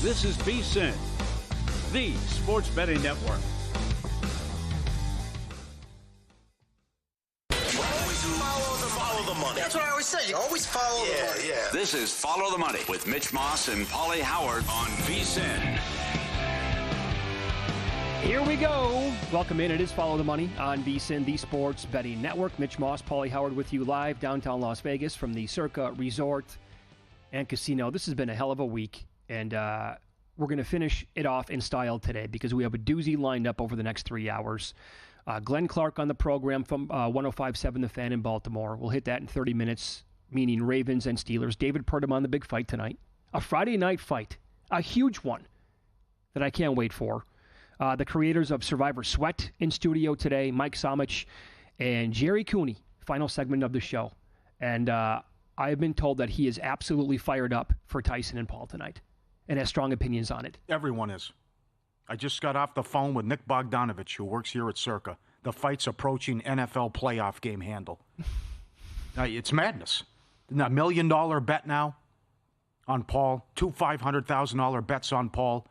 This is VSiN, the sports betting network. Follow the money. That's what I always say. You always follow the money. Yeah. This is Follow the Money with Mitch Moss and Pauly Howard on VSiN. Here we go. Welcome in. It is Follow the Money on VSiN, the sports betting network. Mitch Moss, Pauly Howard with you live downtown Las Vegas from the Circa Resort and Casino. This has been a hell of a week, and we're going to finish it off in style today because we have a doozy lined up over the next 3 hours. Glenn Clark on the program from 105.7 The Fan in Baltimore. We'll hit that in 30 minutes, meaning Ravens and Steelers. David Purdom on the big fight tonight. A Friday night fight, a huge one that I can't wait for. The creators of Survivor Sweat in studio today, Mike Somich and Jerry Cooney, final segment of the show. And I have been told that he is absolutely fired up for Tyson and Paul tonight and has strong opinions on it. Everyone is. I just got off the phone with Nick Bogdanovich, who works here at Circa. The fight's approaching NFL playoff game handle. It's madness. A $1 million bet now on Paul. 2 $500,000 bets on Paul.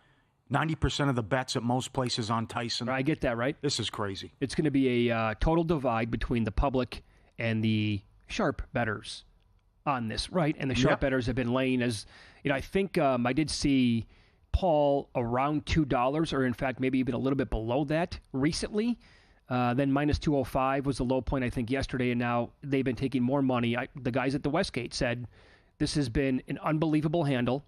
90% of the bets at most places on Tyson. I get that, right? This is crazy. It's going to be a total divide between the public and the sharp bettors on this, right? And the sharp bettors have been laying as, I think I did see Paul around $2, or in fact maybe even a little bit below that recently. Then minus 205 was the low point, I think, yesterday, and now they've been taking more money. The guys at the Westgate said this has been an unbelievable handle,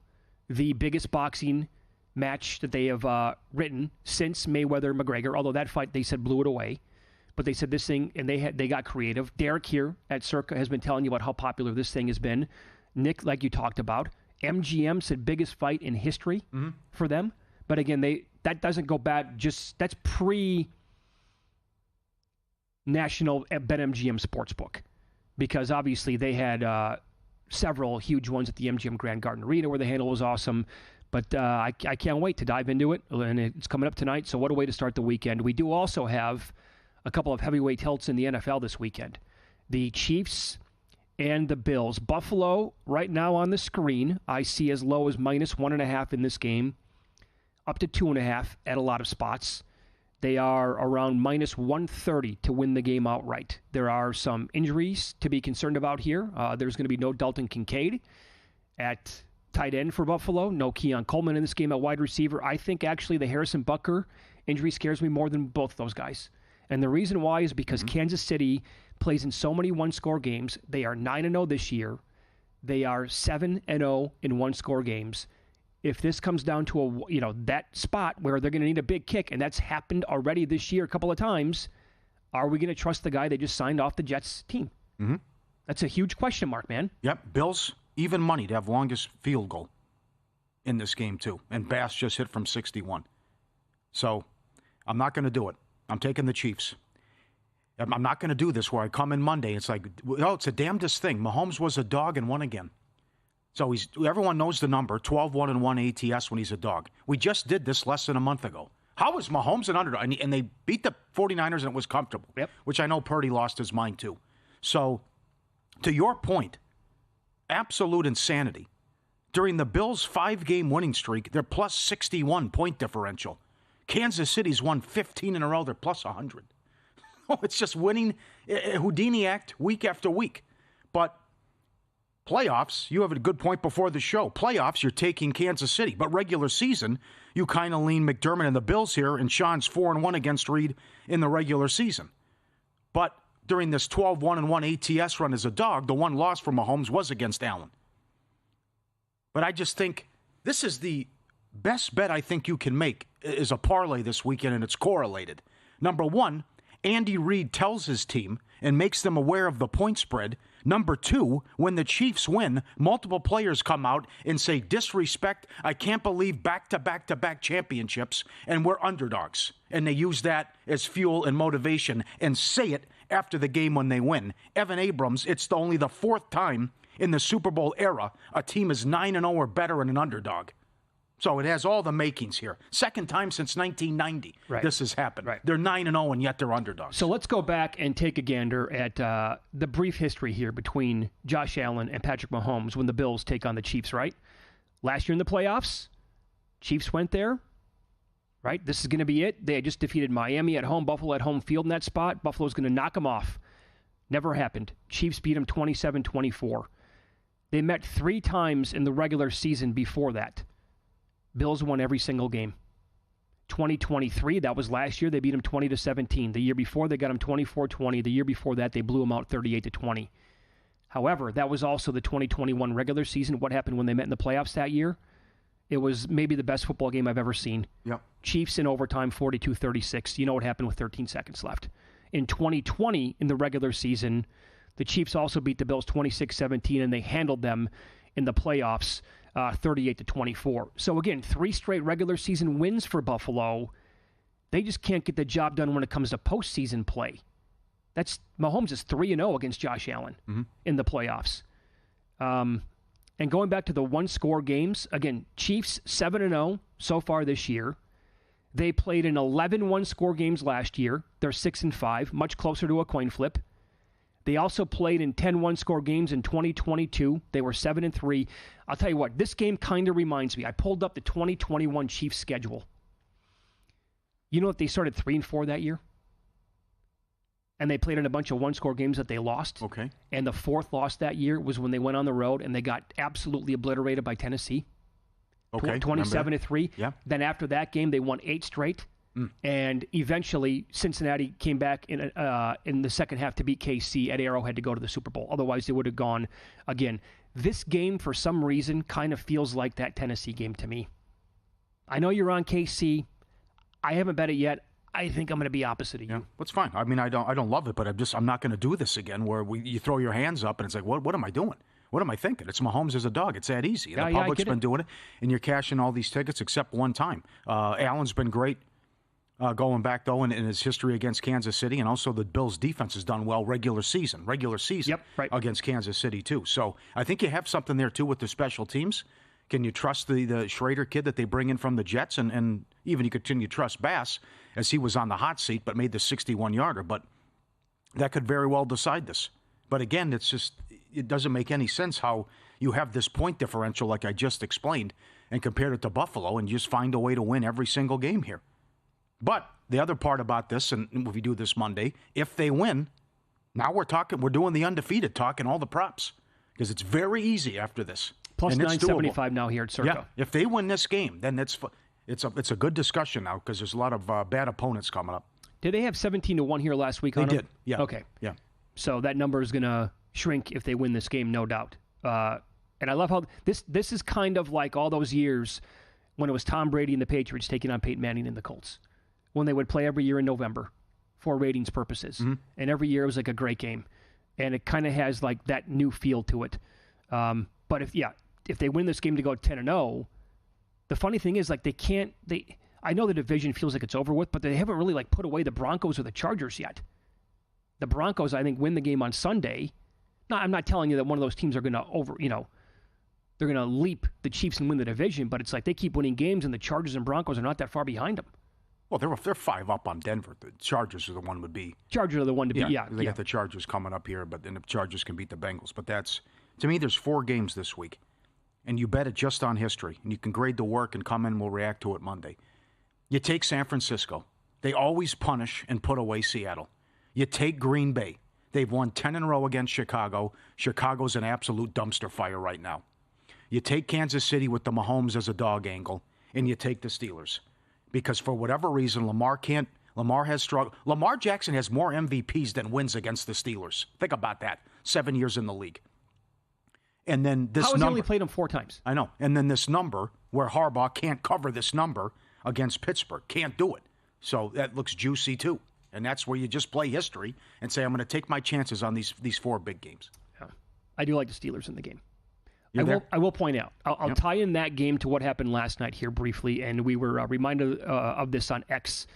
the biggest boxing match that they have written since Mayweather-McGregor, although that fight, they said, blew it away. But they said this thing, and they got creative. Derek here at Circa has been telling you about how popular this thing has been. Nick, like you talked about, MGM said biggest fight in history for them. But again, that doesn't go back, that's pre-national BetMGM Sportsbook. Because obviously they had several huge ones at the MGM Grand Garden Arena where the handle was awesome. But I can't wait to dive into it, and it's coming up tonight, so what a way to start the weekend. We do also have a couple of heavyweight tilts in the NFL this weekend. The Chiefs and the Bills. Buffalo, right now on the screen, I see as low as minus 1.5 in this game, up to 2.5 at a lot of spots. They are around minus 130 to win the game outright. There are some injuries to be concerned about here. There's going to be no Dalton Kincaid at tight end for Buffalo. No Keon Coleman in this game at wide receiver. I think actually the Harrison Butker injury scares me more than both those guys. And the reason why is because Kansas City plays in so many one-score games. They are 9-0 this year. They are 7-0 in one-score games. If this comes down to that spot where they're going to need a big kick, and that's happened already this year a couple of times, are we going to trust the guy they just signed off the Jets team? Mm-hmm. That's a huge question mark, man. Yep, Bills, even money to have longest field goal in this game, too. And Bass just hit from 61. So I'm not going to do it. I'm taking the Chiefs. I'm not going to do this where I come in Monday. It's like, it's a damnedest thing. Mahomes was a dog and won again. So everyone knows the number, 12-1-1 ATS when he's a dog. We just did this less than a month ago. How is Mahomes an underdog? And they beat the 49ers and it was comfortable, which I know Purdy lost his mind too. So to your point, absolute insanity. During the Bills' 5-game winning streak, they're plus 61 point differential. Kansas City's won 15 in a row. They're plus 100. It's just winning Houdini act week after week. But playoffs, you have a good point before the show. Playoffs, you're taking Kansas City. But regular season, you kind of lean McDermott and the Bills here, and Sean's 4-1 against Reed in the regular season. But during this 12-1-1 ATS run as a dog, the one loss for Mahomes was against Allen. But I just think this is the best bet I think you can make is a parlay this weekend, and it's correlated. Number one, Andy Reid tells his team and makes them aware of the point spread. Number two, when the Chiefs win, multiple players come out and say, disrespect, I can't believe back-to-back-to-back championships, and we're underdogs. And they use that as fuel and motivation and say it after the game when they win. Evan Abrams, it's only the fourth time in the Super Bowl era a team is 9-0 or better and an underdog. So it has all the makings here. Second time since 1990 this has happened. Right. They're 9-0 and yet they're underdogs. So let's go back and take a gander at the brief history here between Josh Allen and Patrick Mahomes when the Bills take on the Chiefs, right? Last year in the playoffs, Chiefs went there, right? This is going to be it. They had just defeated Miami at home, Buffalo at home field in that spot. Buffalo's going to knock them off. Never happened. Chiefs beat them 27-24. They met 3 times in the regular season before that. Bills won every single game. 2023, that was last year, they beat them 20-17. The year before, they got them 24-20. The year before that, they blew them out 38-20. However, that was also the 2021 regular season. What happened when they met in the playoffs that year? It was maybe the best football game I've ever seen. Yep. Chiefs in overtime, 42-36. You know what happened with 13 seconds left. In 2020, in the regular season, the Chiefs also beat the Bills 26-17, and they handled them in the playoffs 38-24. So again, 3 straight regular season wins for Buffalo. They just can't get the job done when it comes to postseason play. Mahomes is 3-0 against Josh Allen in the playoffs. And going back to the one-score games, again, Chiefs 7-0 so far this year. They played in 11 one-score games last year. They're 6-5, much closer to a coin flip. They also played in 10 one-score games in 2022. They were 7-3. I'll tell you what, this game kind of reminds me. I pulled up the 2021 Chiefs schedule. You know what? They started 3-4 that year. And they played in a bunch of one-score games that they lost. Okay. And the 4th loss that year was when they went on the road and they got absolutely obliterated by Tennessee. Okay. 27-3. Yeah. Then after that game, they won 8 straight. And eventually, Cincinnati came back in the second half to beat KC at Arrowhead to go to the Super Bowl. Otherwise, they would have gone again. This game, for some reason, kind of feels like that Tennessee game to me. I know you're on KC. I haven't bet it yet. I think I'm going to be opposite of you. Yeah, that's fine. I mean, I don't love it, but I'm not going to do this again. Where you throw your hands up and it's like, what am I doing? What am I thinking? It's Mahomes as a dog. It's that easy. The public's been doing it, and you're cashing all these tickets except one time. Allen's been great going back, though, in his history against Kansas City, and also the Bills' defense has done well regular season Yep, right. against Kansas City, too. So I think you have something there, too, with the special teams. Can you trust the Schrader kid that they bring in from the Jets? And even you continue to trust Bass, as he was on the hot seat but made the 61-yarder. But that could very well decide this. But again, it doesn't make any sense how you have this point differential like I just explained and compared it to Buffalo and just find a way to win every single game here. But the other part about this, and if we do this Monday, if they win, now we're doing the undefeated talk and all the props because it's very easy after this. Plus 975 now here at Circa. Yeah, if they win this game, then it's a good discussion now because there's a lot of bad opponents coming up. Did they have 17-1 here last week? They did. Yeah. Okay. Yeah. So that number is going to shrink if they win this game, no doubt. And I love how this is kind of like all those years when it was Tom Brady and the Patriots taking on Peyton Manning and the Colts, when they would play every year in November for ratings purposes. Mm-hmm. And every year it was like a great game. And it kind of has like that new feel to it. But if they win this game to go 10-0, the funny thing is like I know the division feels like it's over with, but they haven't really like put away the Broncos or the Chargers yet. The Broncos, I think, win the game on Sunday. Now, I'm not telling you that one of those teams are going to they're going to leap the Chiefs and win the division, but it's like they keep winning games and the Chargers and Broncos are not that far behind them. Well, they're 5 up on Denver. The Chargers are the one would be. Chargers are the one to beat. Yeah, they got the Chargers coming up here, but then the Chargers can beat the Bengals. But to me, there's 4 games this week, and you bet it just on history, and you can grade the work and come in. We'll react to it Monday. You take San Francisco. They always punish and put away Seattle. You take Green Bay. They've won 10 in a row against Chicago. Chicago's an absolute dumpster fire right now. You take Kansas City with the Mahomes as a dog angle, and you take the Steelers. Because for whatever reason, Lamar has struggled. Lamar Jackson has more MVPs than wins against the Steelers. Think about that. 7 years in the league. And then this How has number. he only played him 4 times? I know. And then this number, where Harbaugh can't cover this number against Pittsburgh. Can't do it. So that looks juicy, too. And that's where you just play history and say, I'm going to take my chances on these 4 big games. Yeah. I do like the Steelers in the game. I will point out. I'll tie in that game to what happened last night here briefly, and we were reminded of this on X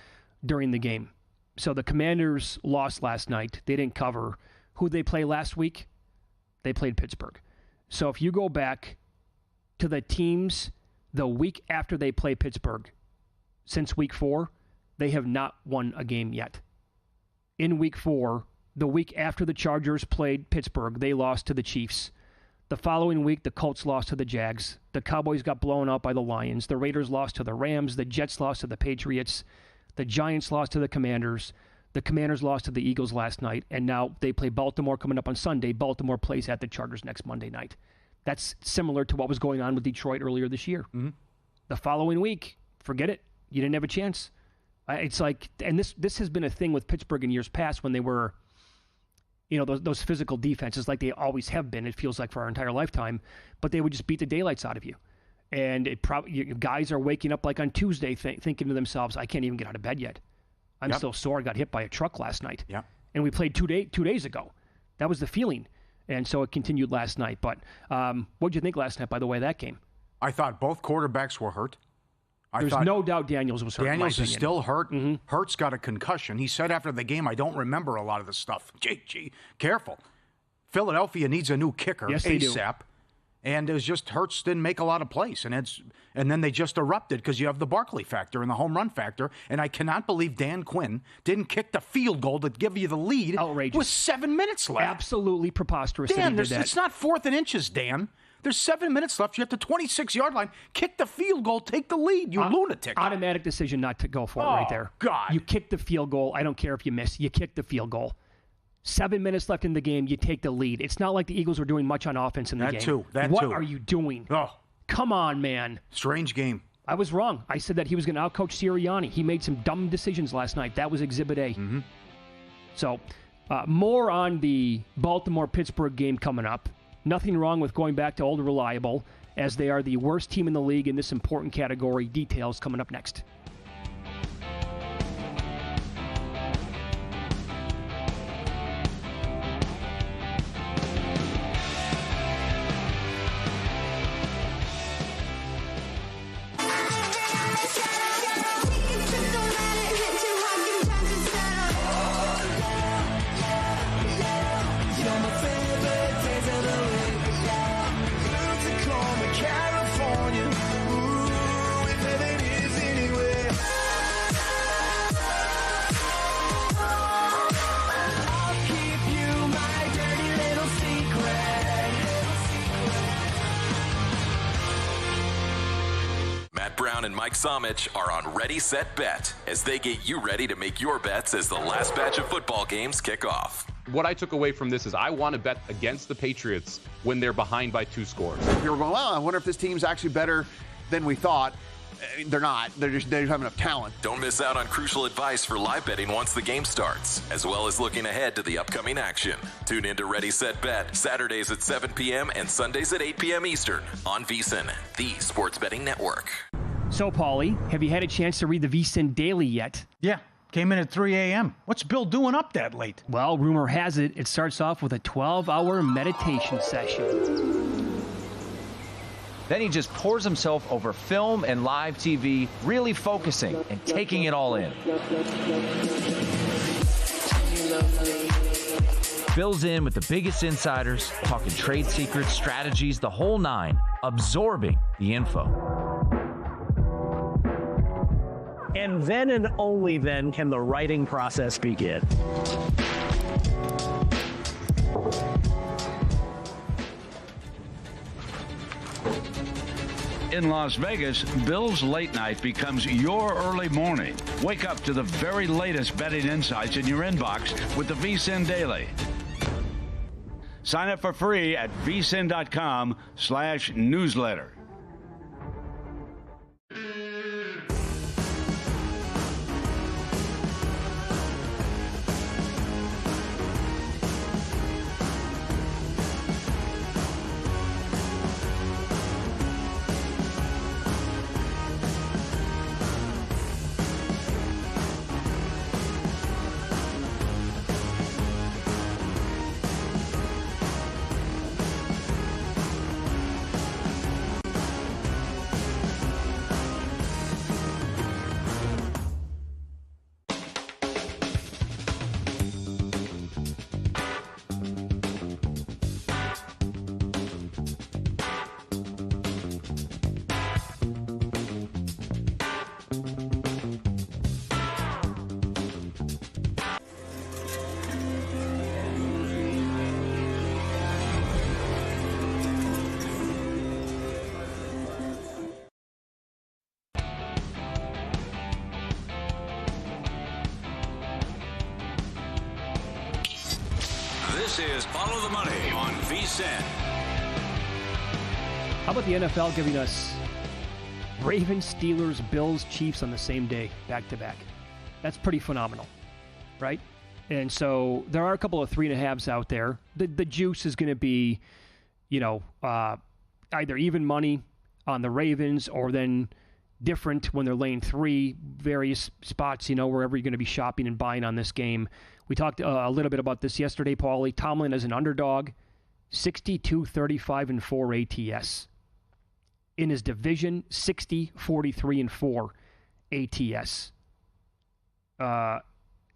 during the game. So the Commanders lost last night. They didn't cover. Who they play last week? They played Pittsburgh. So if you go back to the teams the week after they play Pittsburgh, since week 4, they have not won a game yet. In week 4, the week after the Chargers played Pittsburgh, they lost to the Chiefs. The following week, the Colts lost to the Jags. The Cowboys got blown out by the Lions. The Raiders lost to the Rams. The Jets lost to the Patriots. The Giants lost to the Commanders. The Commanders lost to the Eagles last night. And now they play Baltimore coming up on Sunday. Baltimore plays at the Chargers next Monday night. That's similar to what was going on with Detroit earlier this year. Mm-hmm. The following week, forget it. You didn't have a chance. It's like, and this has been a thing with Pittsburgh in years past when they were, those physical defenses like they always have been, it feels like for our entire lifetime, but they would just beat the daylights out of you. And guys are waking up like on Tuesday thinking to themselves, I can't even get out of bed yet. I'm still sore. I got hit by a truck last night. Yep. And we played 2 days ago. That was the feeling. And so it continued last night. But what did you think last night, by the way, of that game? I thought both quarterbacks were hurt. There's no doubt Daniels was hurt. Daniels is still hurt. Mm-hmm. Hurts got a concussion. He said after the game, I don't remember a lot of the stuff. Gee, careful. Philadelphia needs a new kicker ASAP. And it was just Hurts didn't make a lot of plays. And then they just erupted because you have the Barkley factor and the home run factor. And I cannot believe Dan Quinn didn't kick the field goal to give you the lead. Outrageous. With 7 minutes left. Absolutely preposterous. Dan, it's not 4th and inches, Dan. There's 7 minutes left. You have the 26-yard line. Kick the field goal. Take the lead, you lunatic. Automatic decision not to go for it right there. God. You kick the field goal. I don't care if you miss. You kick the field goal. 7 minutes left in the game. You take the lead. It's not like the Eagles were doing much on offense in the game. What are you doing? Oh. Come on, man. Strange game. I was wrong. I said that he was going to outcoach Sirianni. He made some dumb decisions last night. That was Exhibit A. Mm-hmm. So, more on the Baltimore-Pittsburgh game coming up. Nothing wrong with going back to old reliable, as they are the worst team in the league in this important category. Details coming up next. And Mike Somich are on Ready, Set, Bet as they get you ready to make your bets as the last batch of football games kick off. What I took away from this is I want to bet against the Patriots when they're behind by 2 scores. People are going, well, I wonder if this team's actually better than we thought. They're not. They don't have enough talent. Don't miss out on crucial advice for live betting once the game starts, as well as looking ahead to the upcoming action. Tune in to Ready, Set, Bet Saturdays at 7 p.m. and Sundays at 8 p.m. Eastern on VSiN, the sports betting network. So, Pauly, have you had a chance to read the VSiN Daily yet? Yeah, came in at 3 a.m. What's Bill doing up that late? Well, rumor has it starts off with a 12-hour meditation session. Then he just pours himself over film and live TV, really focusing and taking it all in. Bill's in with the biggest insiders, talking trade secrets, strategies, the whole nine, absorbing the info. And then and only then can the writing process begin. In Las Vegas, Bill's late night becomes your early morning. Wake up to the very latest betting insights in your inbox with the VSiN Daily. Sign up for free at vsin.com/newsletter. This is Follow the Money on VSiN. How about the NFL giving us Ravens, Steelers, Bills, Chiefs on the same day, back-to-back? That's pretty phenomenal, right? And so there are a couple of 3.5s out there. The juice is going to be, either even money on the Ravens or then different when they're laying 3, various spots, wherever you're going to be shopping and buying on this game. We talked a little bit about this yesterday, Pauly. Tomlin as an underdog, 62-35-4 ATS. In his division, 60-43-4 ATS.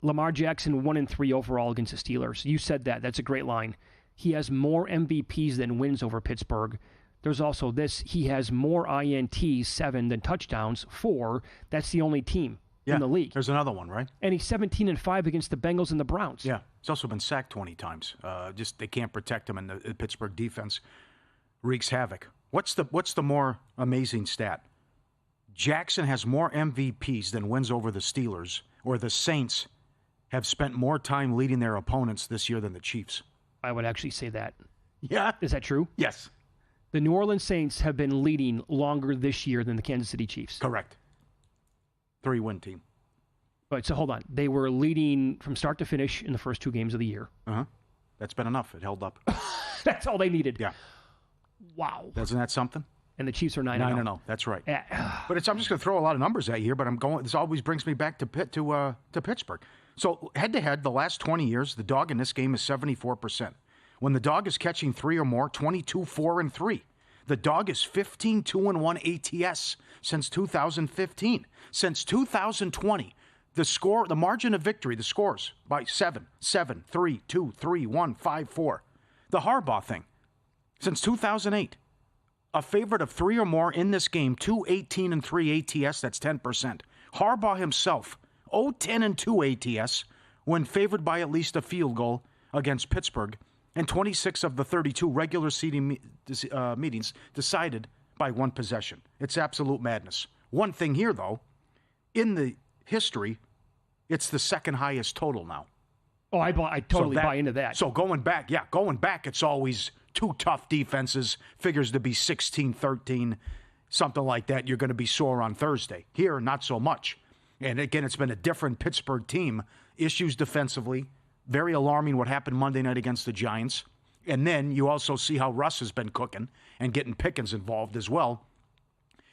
Lamar Jackson 1-3 overall against the Steelers. You said that. That's a great line. He has more MVPs than wins over Pittsburgh. There's also this. He has more INTs, 7, than touchdowns, 4. That's the only team in the league. There's another one, right? And he's 17-5 against the Bengals and the Browns. Yeah. He's also been sacked 20 times. Just they can't protect him, and the Pittsburgh defense wreaks havoc. What's the more amazing stat? Jackson has more MVPs than wins over the Steelers, or the Saints have spent more time leading their opponents this year than the Chiefs. I would actually say that. Yeah. Is that true? Yes. The New Orleans Saints have been leading longer this year than the Kansas City Chiefs. Correct. 3-win team. Right, so hold on. They were leading from start to finish in the first 2 games of the year. Uh-huh. That's been enough. It held up. That's all they needed. Yeah. Wow. Isn't that something? And the Chiefs are 9-0. 9-0. That's right. But I'm just going to throw a lot of numbers at you here, but this always brings me back to Pittsburgh. So head-to-head, the last 20 years, the dog in this game is 74%. When the dog is catching 3 or more, 22-4-3. The dog is 15-2-1 ATS since 2015. Since 2020, the margin of victory, the scores by 7, 3, 2, 3, 1, 5, 4. The Harbaugh thing, since 2008, a favorite of 3 or more in this game, 2-18-3 ATS, that's 10%. Harbaugh himself, 0-10-2 ATS when favored by at least a field goal against Pittsburgh, and 26 of the 32 regular seating meetings decided by 1 possession. It's absolute madness. One thing here, though, in the history, it's the second highest total now. Oh, I totally buy into that. So going back, it's always 2 tough defenses, figures to be 16-13, something like that. You're going to be sore on Thursday. Here, not so much. And again, it's been a different Pittsburgh team. Issues defensively. Very alarming what happened Monday night against the Giants. And then you also see how Russ has been cooking and getting Pickens involved as well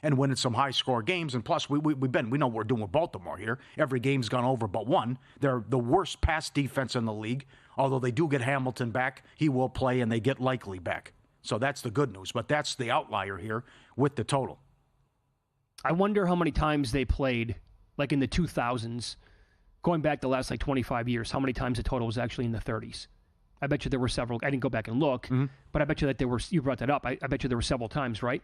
and winning some high-score games. And plus, we know what we're doing with Baltimore here. Every game's gone over but 1. They're the worst pass defense in the league. Although they do get Hamilton back, he will play, and they get Likely back. So that's the good news. But that's the outlier here with the total. I wonder how many times they played, like in the 2000s, going back the last 25 years, how many times the total was actually in the 30s. I bet you there were several. I didn't go back and look, but I bet you that there were. You brought that up. I bet you there were several times, right?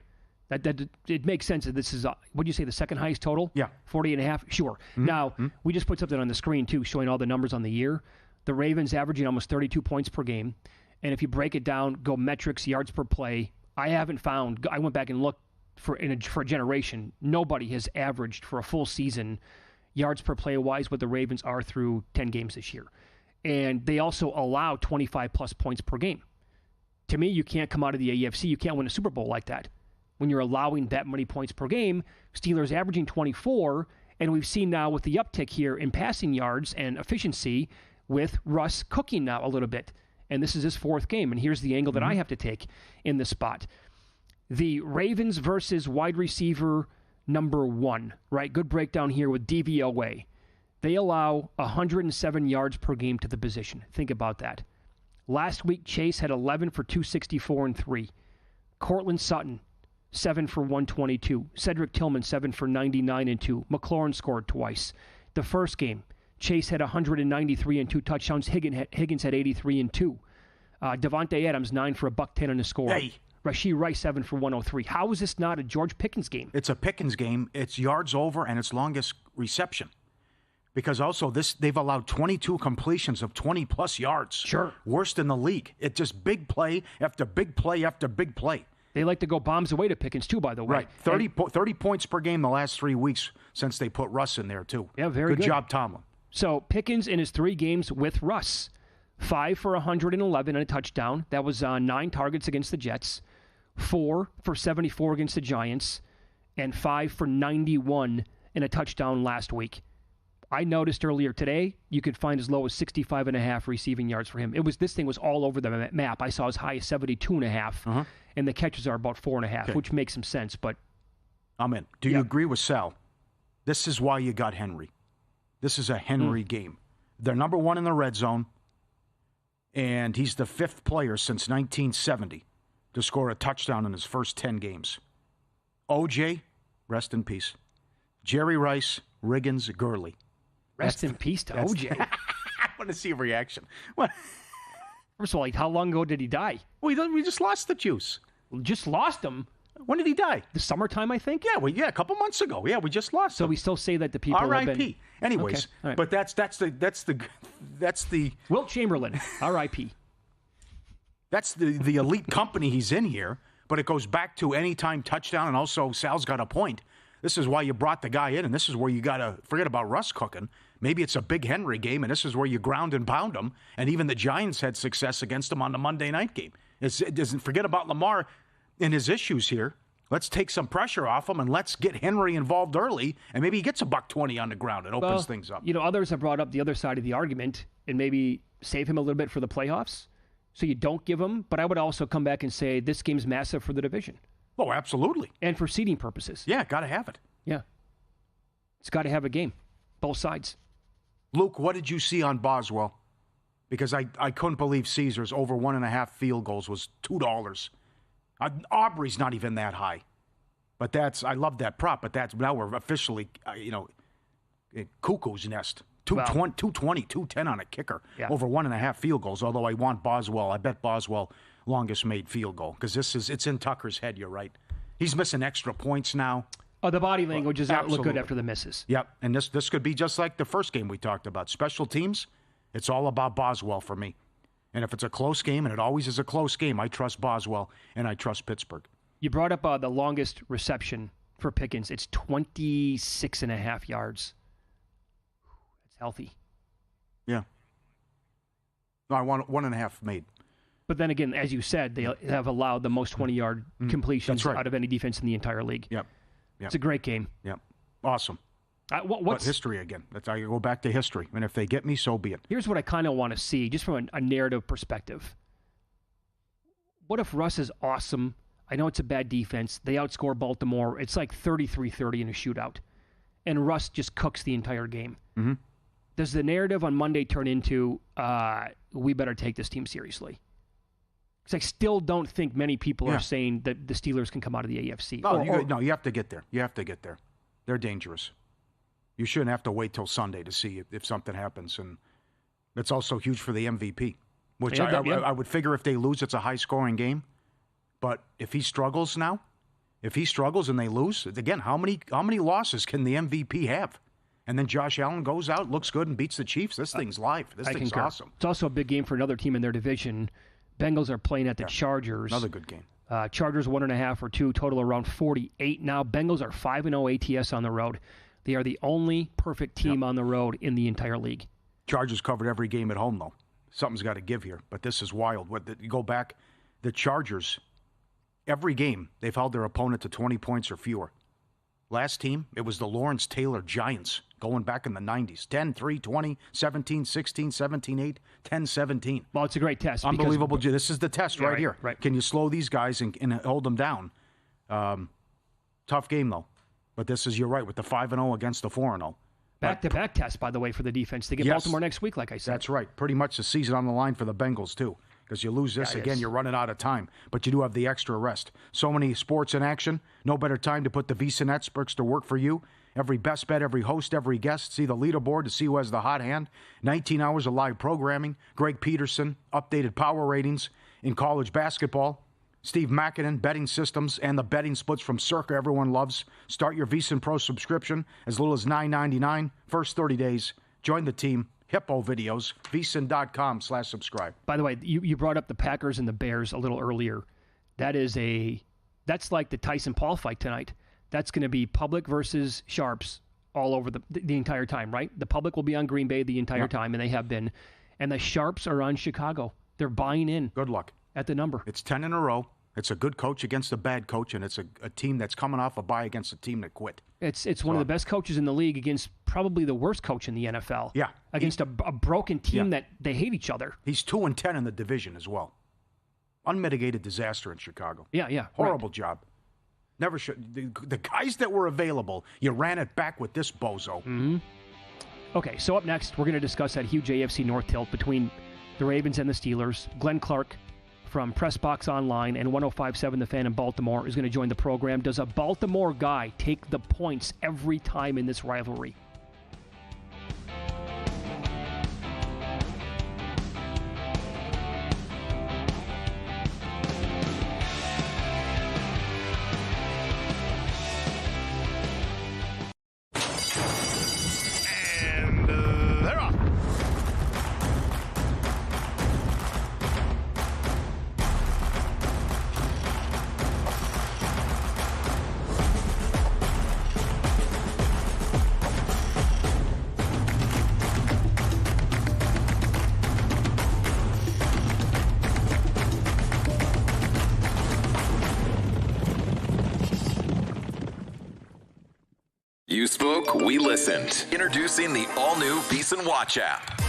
That it makes sense that this is. What do you say? The second highest total? Yeah, 40.5. Sure. Now we just put something on the screen too, showing all the numbers on the year. The Ravens averaging almost 32 points per game, and if you break it down, go metrics, yards per play. I haven't found. I went back and looked for a generation. Nobody has averaged for a full season yards per play wise what the Ravens are through 10 games this year. And they also allow 25-plus points per game. To me, you can't come out of the AFC. You can't win a Super Bowl like that. When you're allowing that many points per game, Steelers averaging 24, and we've seen now with the uptick here in passing yards and efficiency with Russ cooking now a little bit. And this is his 4th game, and here's the angle that I have to take in this spot. The Ravens versus wide receiver number 1, right? Good breakdown here with DVOA. They allow 107 yards per game to the position. Think about that. Last week, Chase had 11 for 264 and 3. Cortland Sutton, 7 for 122. Cedric Tillman, 7 for 99 and 2. McLaurin scored twice. The first game, Chase had 193 and 2 touchdowns. Higgins had 83 and 2. Devontae Adams, 9 for $110 on the score. Hey. Rashee Rice, 7 for 103. How is this not a George Pickens game? It's a Pickens game. It's yards over and it's longest reception. Because also they've allowed 22 completions of 20-plus yards. Sure. Worst in the league. It's just big play after big play after big play. They like to go bombs away to Pickens, too, by the way. Right. 30 points per game the last 3 weeks since they put Russ in there, too. Yeah, very good. Good job, Tomlin. So Pickens in his 3 games with Russ, 5 for 111 and a touchdown. That was 9 targets against the Jets. 4 for 74 against the Giants. And 5 for 91 and a touchdown last week. I noticed earlier today you could find as low as 65.5 receiving yards for him. This thing was all over the map. I saw as high as 72.5, and the catches are about 4.5, which makes some sense. But I'm in. Do you agree with Sal? This is why you got Henry. This is a Henry game. They're number 1 in the red zone, and he's the 5th player since 1970 to score a touchdown in his first 10 games. OJ, rest in peace. Jerry Rice, Riggins, Gurley. Rest in peace to OJ. I want to see a reaction. What? First of all, how long ago did he die? We just lost the juice. Just lost him? When did he die? The summertime, I think? Yeah, a couple months ago. Yeah, we just lost him. So we still say that the people have been... R.I.P. Anyways, okay. Right. But that's the Wilt Chamberlain, R.I.P. That's the elite company he's in here, but it goes back to anytime touchdown, and also Sal's got a point. This is why you brought the guy in, and this is where you got to forget about Russ cooking. Maybe it's a big Henry game, and this is where you ground and pound him, and even the Giants had success against him on the Monday night game. It doesn't forget about Lamar and his issues here. Let's take some pressure off him, and let's get Henry involved early, and maybe he gets $120 on the ground. It opens things up. Others have brought up the other side of the argument and maybe save him a little bit for the playoffs, so you don't give him. But I would also come back and say this game's massive for the division. Oh, absolutely. And for seeding purposes. Yeah, got to have it. Yeah. It's got to have a game. Both sides. Luke, what did you see on Boswell? Because I couldn't believe Caesars over 1.5 field goals was $2. Aubrey's not even that high. But I love that prop, but now we're officially, cuckoo's nest. 220, 210 on a kicker. Yeah. Over 1.5 field goals, although I want Boswell. I bet Boswell longest made field goal because it's in Tucker's head, you're right. He's missing extra points now. Oh, the body language does not look good after the misses. Yep, and this could be just like the first game we talked about. Special teams, it's all about Boswell for me. And if it's a close game, and it always is a close game, I trust Boswell and I trust Pittsburgh. You brought up the longest reception for Pickens. It's 26.5 yards. That's healthy. Yeah. No, I want 1.5 made. But then again, as you said, they have allowed the most 20-yard completions out of any defense in the entire league. Yep. It's a great game. Yep. Awesome. What's history again? I go back to history. And if they get me, so be it. Here's what I kind of want to see, just from a narrative perspective. What if Russ is awesome? I know it's a bad defense. They outscore Baltimore. It's like 33-30 in a shootout. And Russ just cooks the entire game. Mm-hmm. Does the narrative on Monday turn into, we better take this team seriously? Because I still don't think many people are saying that the Steelers can come out of the AFC. No, you have to get there. You have to get there. They're dangerous. You shouldn't have to wait till Sunday to see if something happens. And it's also huge for the MVP, which I would figure if they lose, it's a high-scoring game. But if he struggles now, and they lose, again, how many losses can the MVP have? And then Josh Allen goes out, looks good, and beats the Chiefs. This thing's live. This thing's awesome. It's also a big game for another team in their division. Bengals are playing at the Chargers. Another good game. Chargers 1.5 or 2, total around 48 now. Bengals are 5-0 ATS on the road. They are the only perfect team on the road in the entire league. Chargers covered every game at home, though. Something's got to give here. But this is wild. You go back, the Chargers, every game, they've held their opponent to 20 points or fewer. Last team, it was the Lawrence Taylor Giants going back in the 90s. 10-3, 20, 17, 16, 17-8, 10-17. Well, it's a great test. Unbelievable. This is the test right here. Right. Can you slow these guys and hold them down? Tough game, though. But you're right, with the 5-0 against the 4-0. Back-to-back test, by the way, for the defense. They get Baltimore next week, like I said. That's right. Pretty much the season on the line for the Bengals, too. Because you lose this, again, you're running out of time. But you do have the extra rest. So many sports in action. No better time to put the VSiN experts to work for you. Every best bet, every host, every guest. See the leaderboard to see who has the hot hand. 19 hours of live programming. Greg Peterson, updated power ratings in college basketball. Steve Makinen, betting systems, and the betting splits from Circa everyone loves. Start your VSiN Pro subscription as little as $9.99. First 30 days. Join the team. Hippo videos, vsin.com/subscribe. By the way, you brought up the Packers and the Bears a little earlier. That's like the Tyson Paul fight tonight. That's going to be public versus sharps all over the entire time, right? The public will be on Green Bay the entire time, and they have been. And the sharps are on Chicago. They're buying in. Good luck. At the number. It's 10 in a row. It's a good coach against a bad coach, and it's a team that's coming off a bye against a team that quit. It's one of the best coaches in the league against probably the worst coach in the NFL. Yeah. Against a broken team that they hate each other. He's 2-10 in the division as well. Unmitigated disaster in Chicago. Yeah. Horrible job. Never should. The guys that were available, you ran it back with this bozo. Mm-hmm. Okay, so up next, we're going to discuss that huge AFC North tilt between the Ravens and the Steelers. Glenn Clark from Pressbox Online and 105.7 The Fan in Baltimore is going to join the program. Does a Baltimore guy take the points every time in this rivalry? You spoke, we listened. Introducing the all-new VSiN Watch app.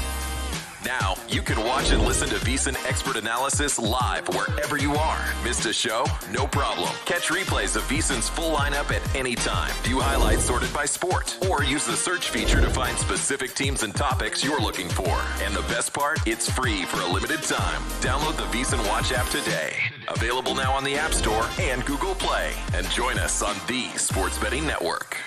Now, you can watch and listen to VSiN expert analysis live wherever you are. Missed a show? No problem. Catch replays of VSiN's full lineup at any time. View highlights sorted by sport. Or use the search feature to find specific teams and topics you're looking for. And the best part? It's free for a limited time. Download the VSiN Watch app today. Available now on the App Store and Google Play. And join us on the Sports Betting Network.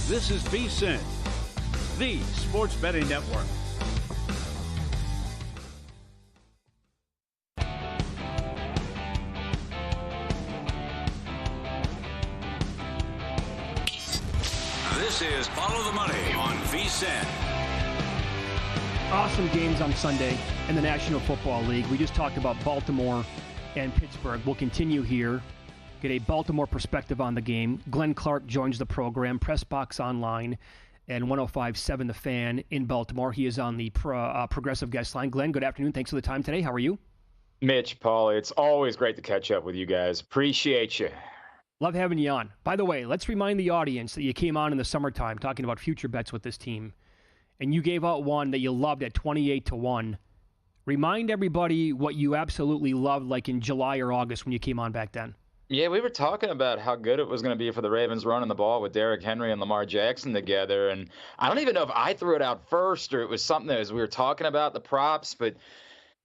This is VSiN, the Sports Betting Network. This is Follow the Money on VSiN. Awesome games on Sunday in the National Football League. We just talked about Baltimore and Pittsburgh. We'll continue here, get a Baltimore perspective on the game. Glenn Clark joins the program, Press Box Online, and 105.7 The Fan in Baltimore. He is on the Progressive Guest Line. Glenn, good afternoon. Thanks for the time today. How are you? Mitch, Pauly, it's always great to catch up with you guys. Appreciate you. Love having you on. By the way, let's remind the audience that you came on in the summertime talking about future bets with this team, and you gave out one that you loved at 28-1. Remind everybody what you absolutely loved, like in July or August when you came on back then. Yeah, we were talking about how good it was going to be for the Ravens running the ball with Derrick Henry and Lamar Jackson together. And I don't even know if I threw it out first or it was something as we were talking about the props, but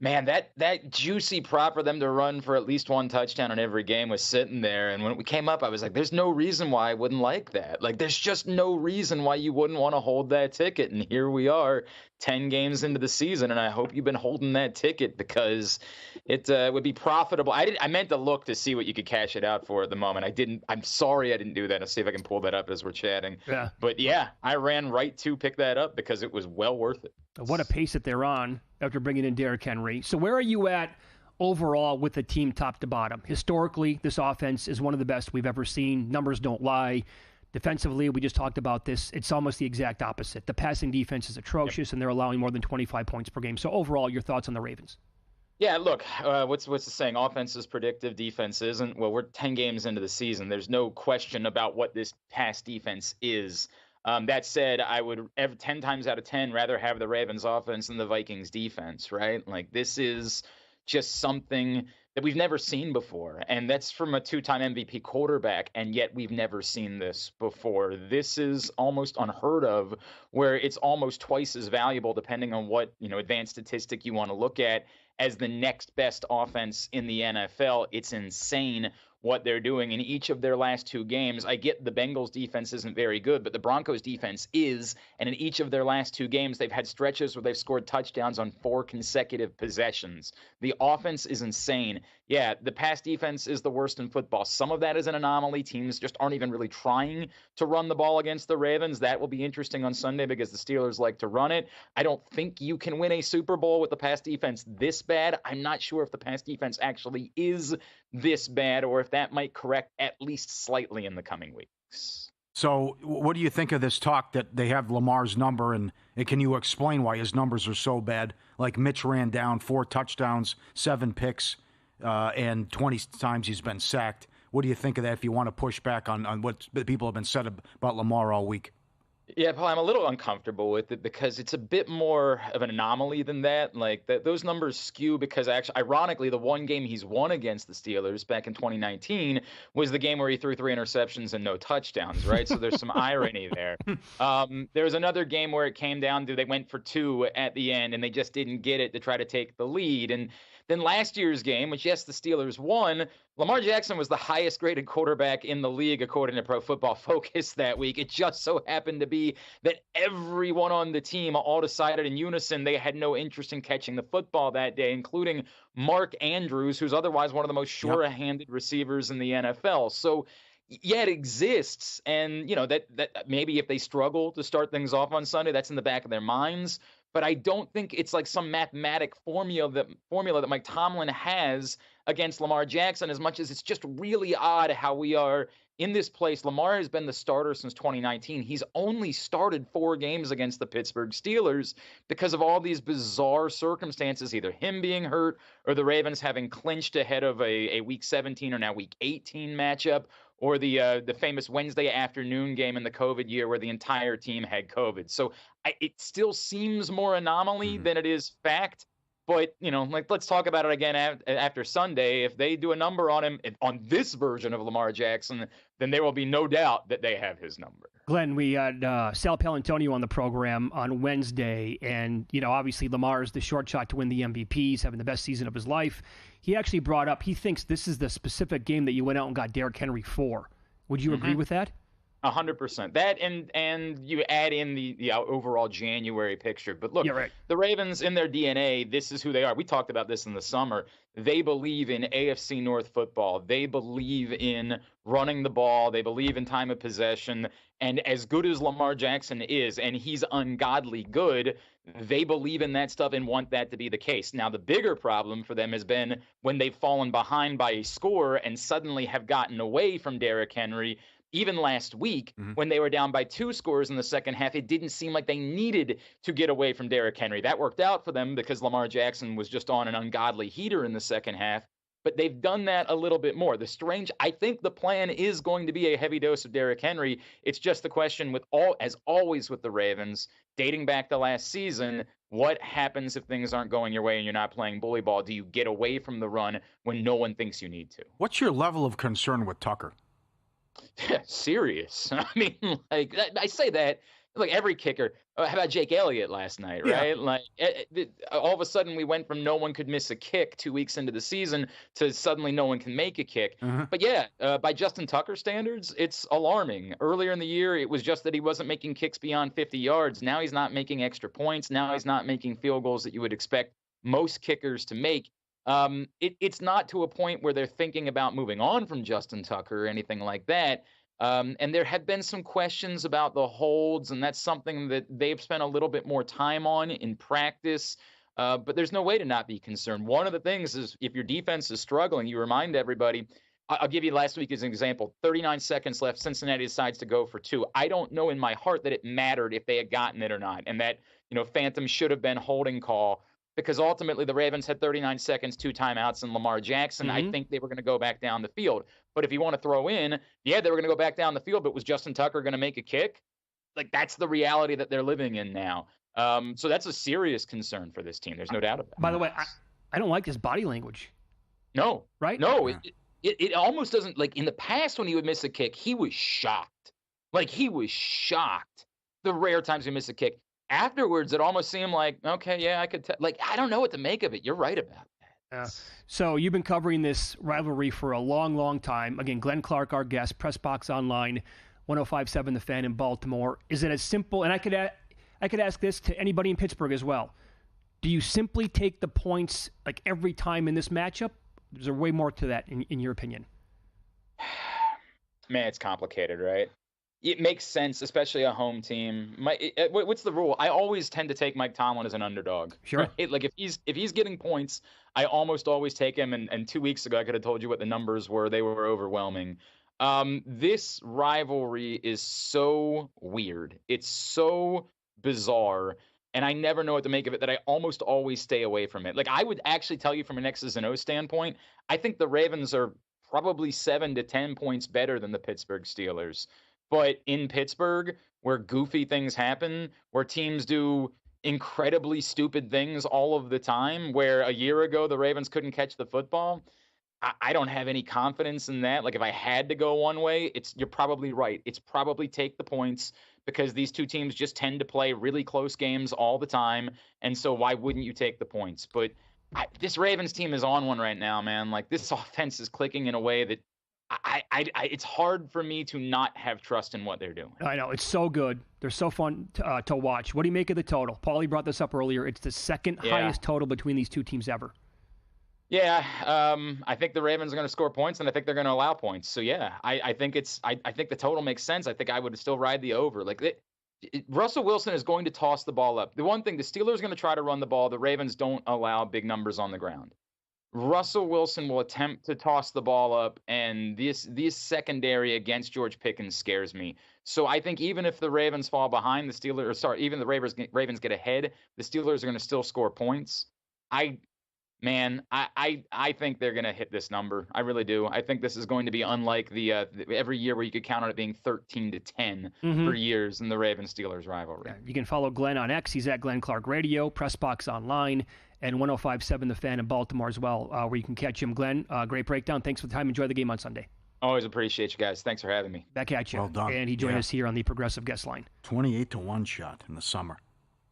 man, that juicy prop for them to run for at least one touchdown in every game was sitting there. And when we came up, I was like, there's no reason why I wouldn't like that. Like, there's just no reason why you wouldn't want to hold that ticket. And here we are 10 games into the season. And I hope you've been holding that ticket because it would be profitable. I meant to look to see what you could cash it out for at the moment. I didn't. I'm sorry I didn't do that. I'll see if I can pull that up as we're chatting. Yeah. But yeah, I ran right to pick that up because it was well worth it. What a pace that they're on after bringing in Derrick Henry. So where are you at overall with the team top to bottom? Historically, this offense is one of the best we've ever seen. Numbers don't lie. Defensively, we just talked about this. It's almost the exact opposite. The passing defense is atrocious, and they're allowing more than 25 points per game. So overall, your thoughts on the Ravens? Yeah, look, what's the saying? Offense is predictive, defense isn't. Well, we're 10 games into the season. There's no question about what this pass defense is. That said, I would 10 times out of 10 rather have the Ravens offense than the Vikings defense, right? Like, this is just something that we've never seen before. And that's from a two-time MVP quarterback, and yet we've never seen this before. This is almost unheard of, where it's almost twice as valuable, depending on what, advanced statistic you want to look at, as the next best offense in the NFL. It's insane what they're doing in each of their last two games. I get the Bengals defense isn't very good, but the Broncos defense is. And in each of their last two games, they've had stretches where they've scored touchdowns on 4 consecutive possessions. The offense is insane. Yeah, the pass defense is the worst in football. Some of that is an anomaly. Teams just aren't even really trying to run the ball against the Ravens. That will be interesting on Sunday because the Steelers like to run it. I don't think you can win a Super Bowl with the pass defense this bad. I'm not sure if the pass defense actually is this bad or if that might correct at least slightly in the coming weeks. So what do you think of this talk that they have Lamar's number, and can you explain why his numbers are so bad? Like, Mitch ran down 4 touchdowns, 7 picks, and 20 times he's been sacked. What do you think of that if you want to push back on what people have been said about Lamar all week? Yeah, Paul, I'm a little uncomfortable with it because it's a bit more of an anomaly than that. Like, those numbers skew because actually, ironically, the one game he's won against the Steelers back in 2019 was the game where he threw 3 interceptions and no touchdowns, right? So there's some irony there. There was another game where it came down to they went for 2 at the end and they just didn't get it to try to take the lead. And then last year's game, which, yes, the Steelers won, Lamar Jackson was the highest-graded quarterback in the league, according to Pro Football Focus that week. It just so happened to be that everyone on the team all decided in unison they had no interest in catching the football that day, including Mark Andrews, who's otherwise one of the most sure-handed receivers in the NFL. So, yeah, it exists. And, that maybe if they struggle to start things off on Sunday, that's in the back of their minds. But I don't think it's like some mathematic formula that Mike Tomlin has against Lamar Jackson, as much as it's just really odd how we are in this place. Lamar has been the starter since 2019. He's only started 4 games against the Pittsburgh Steelers because of all these bizarre circumstances, either him being hurt or the Ravens having clinched ahead of a Week 17 or now Week 18 matchup, or the famous Wednesday afternoon game in the COVID year where the entire team had COVID. So it still seems more anomaly than it is fact. But, let's talk about it again after Sunday. If they do a number on him, on this version of Lamar Jackson, then there will be no doubt that they have his number. Glenn, we had Sal Paolantonio on the program on Wednesday, and, obviously Lamar is the short shot to win the MVP. He's having the best season of his life. He actually brought up, he thinks this is the specific game that you went out and got Derrick Henry for. Would you agree with that? 100%. That and you add in the overall January picture. But look, the Ravens in their DNA, this is who they are. We talked about this in the summer. They believe in AFC North football. They believe in running the ball. They believe in time of possession. And as good as Lamar Jackson is, and he's ungodly good, they believe in that stuff and want that to be the case. Now, the bigger problem for them has been when they've fallen behind by a score and suddenly have gotten away from Derrick Henry. Even last week, when they were down by 2 scores in the second half, it didn't seem like they needed to get away from Derrick Henry. That worked out for them because Lamar Jackson was just on an ungodly heater in the second half. But they've done that a little bit more. I think the plan is going to be a heavy dose of Derrick Henry. It's just the question as always with the Ravens, dating back to last season, what happens if things aren't going your way and you're not playing bully ball? Do you get away from the run when no one thinks you need to? What's your level of concern with Tucker? Serious. I mean, like, I say that like every kicker. How about Jake Elliott last night, right? Yeah. Like all of a sudden we went from no one could miss a kick 2 weeks into the season to suddenly no one can make a kick. But yeah, by Justin Tucker standards, it's alarming. Earlier in the year, it was just that he wasn't making kicks beyond 50 yards. Now he's not making extra points. Now he's not making field goals that you would expect most kickers to make. It's not to a point where they're thinking about moving on from Justin Tucker or anything like that. And there have been some questions about the holds, and that's something that they've spent a little bit more time on in practice. But there's no way to not be concerned. One of the things is if your defense is struggling, you remind everybody. I'll give you last week as an example. 39 seconds left. Cincinnati decides to go for 2. I don't know in my heart that it mattered if they had gotten it or not, and that Phantom should have been holding call. Because ultimately the Ravens had 39 seconds, 2 timeouts, and Lamar Jackson. I think they were going to go back down the field. But if you want to throw in, they were going to go back down the field, but was Justin Tucker going to make a kick? Like, that's the reality that they're living in now. So that's a serious concern for this team. There's no doubt about it. By the way, I don't like his body language. No. Right? No. It almost doesn't, like, in the past when he would miss a kick, he was shocked. Like, he was shocked the rare times he missed a kick. Afterwards, it almost seemed like, okay, yeah, I could tell. Like, I don't know what to make of it. You're right about that. So you've been covering this rivalry for a long, long time. Again, Glenn Clark, our guest, Press Box Online, 105.7 The Fan in Baltimore. Is it as simple? And I could ask this to anybody in Pittsburgh as well. Do you simply take the points like every time in this matchup? Is there way more to that in your opinion? Man, it's complicated, right? It makes sense, especially a home team. What's the rule? I always tend to take Mike Tomlin as an underdog. Sure. Right? Like if he's getting points, I almost always take him. And 2 weeks ago, I could have told you what the numbers were. They were overwhelming. This rivalry is so weird. It's so bizarre. And I never know what to make of it that I almost always stay away from it. Like I would actually tell you from an X's and O's standpoint, I think the Ravens are probably 7 to 10 points better than the Pittsburgh Steelers. But in Pittsburgh, where goofy things happen, where teams do incredibly stupid things all of the time, where a year ago the Ravens couldn't catch the football, I don't have any confidence in that. Like if I had to go one way, you're probably right. It's probably take the points because these two teams just tend to play really close games all the time. And so why wouldn't you take the points? But this Ravens team is on one right now, man. Like this offense is clicking in a way that it's hard for me to not have trust in what they're doing. I know. It's so good. They're so fun to watch. What do you make of the total? Pauly brought this up earlier. It's the second highest total between these two teams ever. Yeah. I think the Ravens are going to score points, and I think they're going to allow points. So, yeah, I think I think the total makes sense. I think I would still ride the over. Like Russell Wilson is going to toss the ball up. The one thing, the Steelers are going to try to run the ball. The Ravens don't allow big numbers on the ground. Russell Wilson will attempt to toss the ball up, and this secondary against George Pickens scares me. So I think even if the Ravens fall behind, even the Ravens get ahead, the Steelers are going to still score points. I think they're going to hit this number. I really do. I think this is going to be unlike the every year where you could count on it being 13-10 for years in the Ravens-Steelers rivalry. Yeah, you can follow Glenn on X. He's at Glenn Clark Radio, Pressbox Online, and 105.7 The Fan in Baltimore as well, where you can catch him. Glenn, great breakdown. Thanks for the time. Enjoy the game on Sunday. Always appreciate you guys. Thanks for having me. Back at you. Well done. And he joined us here on the Progressive Guest Line. 28-1 shot in the summer.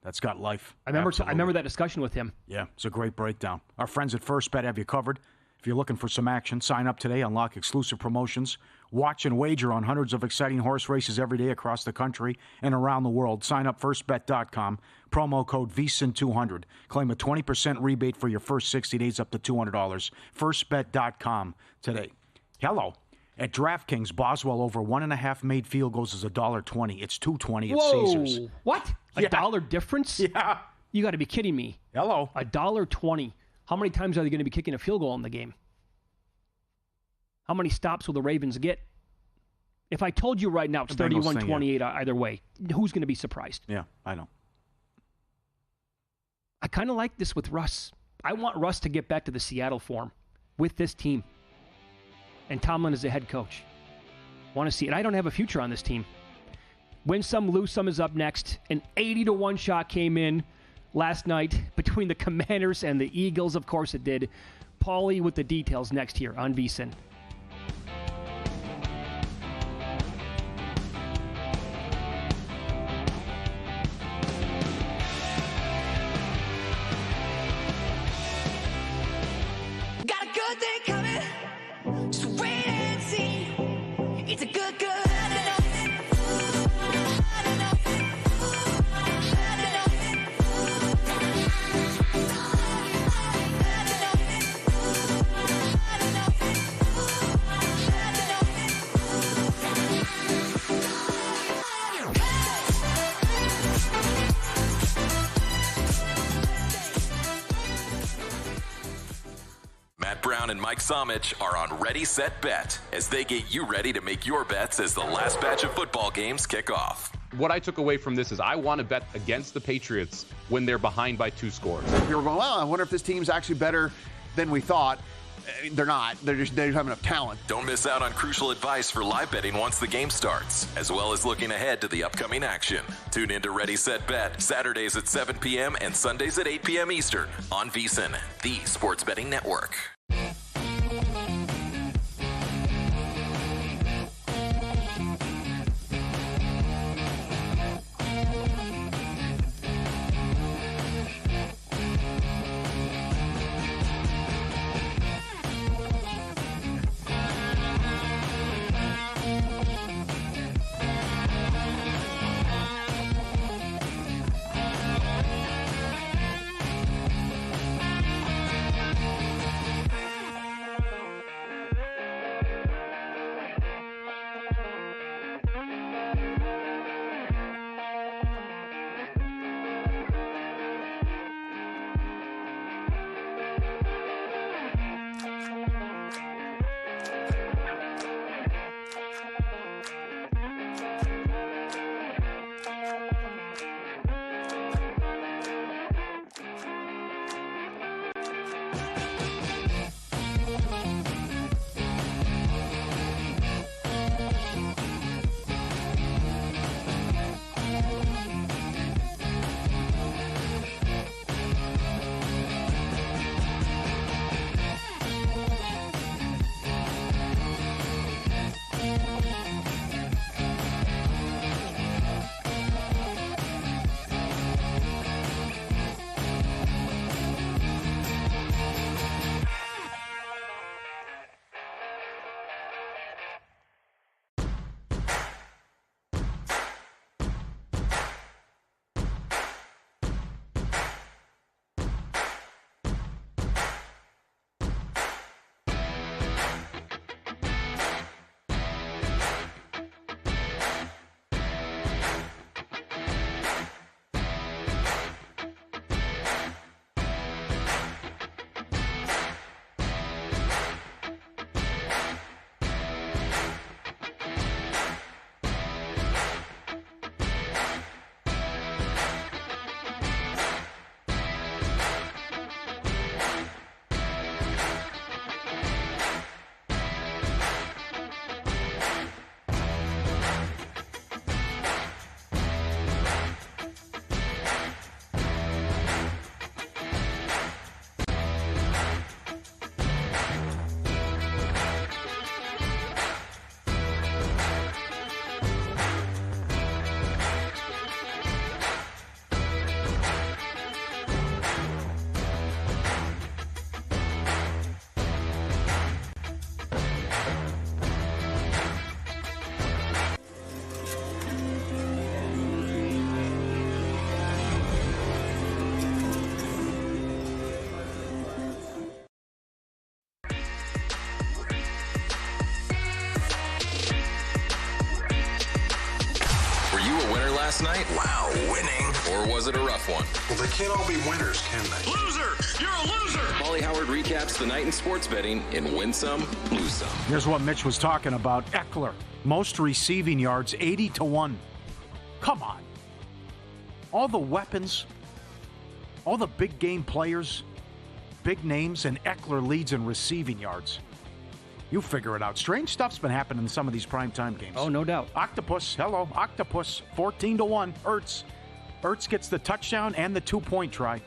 That's got life. I remember that discussion with him. Yeah, it's a great breakdown. Our friends at First Bet have you covered. If you're looking for some action, sign up today, unlock exclusive promotions, watch and wager on hundreds of exciting horse races every day across the country and around the world. Sign up firstbet.com, promo code VSiN200. Claim a 20% rebate for your first 60 days up to $200. Firstbet.com today. Hello. At DraftKings, Boswell over 1.5 made field goals is $1.20. It's $2.20 at Caesars. What? A dollar difference? Yeah. You got to be kidding me. Hello. $1.20. How many times are they going to be kicking a field goal in the game? How many stops will the Ravens get? If I told you right now it's 31-28 either way, who's going to be surprised? Yeah, I know. I kind of like this with Russ. I want Russ to get back to the Seattle form with this team. And Tomlin is the head coach. Want to see it. I don't have a future on this team. Win some, lose some is up next. An 80-1 shot came in last night between the Commanders and the Eagles. Of course it did. Pauly with the details next here on VSiN. Got a good thing coming. Just wait and see. It's a good. Matt Brown and Mike Somich are on Ready, Set, Bet as they get you ready to make your bets as the last batch of football games kick off. What I took away from this is I want to bet against the Patriots when they're behind by 2 scores. People were going, well, I wonder if this team's actually better than we thought. They're not. They don't have enough talent. Don't miss out on crucial advice for live betting once the game starts, as well as looking ahead to the upcoming action. Tune in to Ready, Set, Bet Saturdays at 7 p.m. and Sundays at 8 p.m. Eastern on VSiN, the sports betting network. last night? Wow, winning. Or was it a rough one? Well, they can't all be winners, can they? Loser! You're a loser! Pauly Howard recaps the night in sports betting in Win Some, Lose Some. Here's what Mitch was talking about. Eckler, most receiving yards, 80-1. Come on. All the weapons, all the big game players, big names, and Eckler leads in receiving yards. You figure it out. Strange stuff's been happening in some of these primetime games. Oh, no doubt. Octopus, hello, Octopus, 14-1. Ertz gets the touchdown and the 2-point try.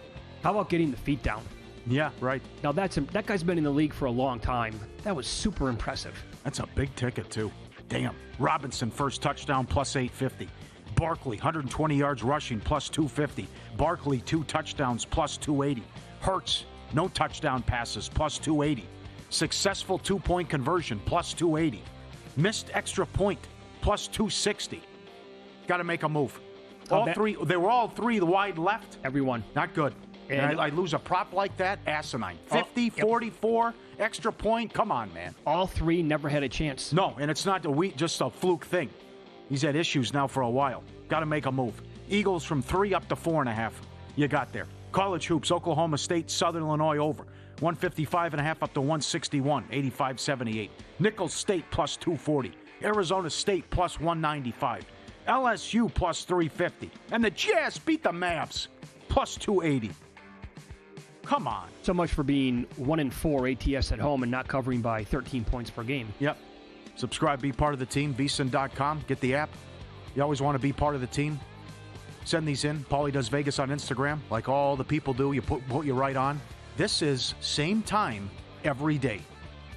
How about getting the feet down? Yeah, right. Now, that guy's been in the league for a long time. That was super impressive. That's a big ticket, too. Damn. Robinson, first touchdown, plus 850. Barkley, 120 yards rushing, plus 250. Barkley, 2 touchdowns, plus 280. Hurts, no touchdown passes, plus 280. Successful 2-point conversion, plus 280. Missed extra point, plus 260. Got to make a move. They were all three wide left. Everyone. Not good. And I lose a prop like that, asinine. 50, 44, extra point. Come on, man. All three never had a chance. No, and it's not just a fluke thing. He's had issues now for a while. Got to make a move. Eagles from 3 up to 4.5. You got there. College hoops, Oklahoma State, Southern Illinois over. 155.5 up to 161, 85-78. Nicholls State plus 240. Arizona State plus 195. LSU plus 350. And the Jazz beat the Mavs plus 280. Come on. So much for being 1-4 ATS at home and not covering by 13 points per game. Yep. Subscribe, be part of the team, VSiN.com. Get the app. You always want to be part of the team. Send these in. Pauly does Vegas on Instagram, like all the people do. You put you right on. This is same time every day.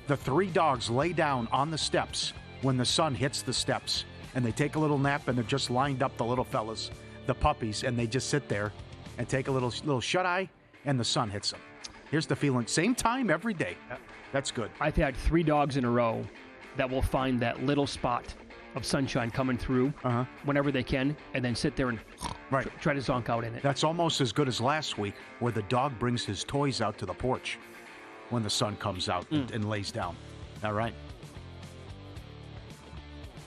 The 3 dogs lay down on the steps when the sun hits the steps, and they take a little nap, and they're just lined up, the little fellas, the puppies, and they just sit there and take a little shut-eye, and the sun hits them. Here's the feeling. Same time every day. That's good. I've had 3 dogs in a row that will find that little spot of sunshine coming through whenever they can, and then sit there and try to zonk out in it. That's almost as good as last week, where the dog brings his toys out to the porch when the sun comes out and lays down. All right.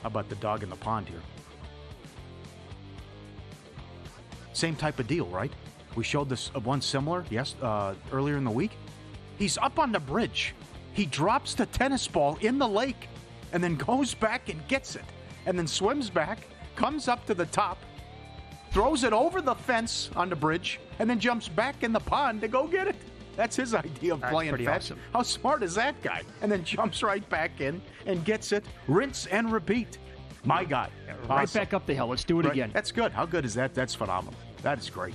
How about the dog in the pond here? Same type of deal, right? We showed this one similar earlier in the week. He's up on the bridge. He drops the tennis ball in the lake and then goes back and gets it, and then swims back, comes up to the top, throws it over the fence on the bridge, and then jumps back in the pond to go get it. That's his idea of playing fetch. Awesome. How smart is that guy? And then jumps right back in and gets it. Rinse and repeat. My guy. Right Awesome. back up the hill. Let's do it again. That's good. How good is that? That's phenomenal. That is great.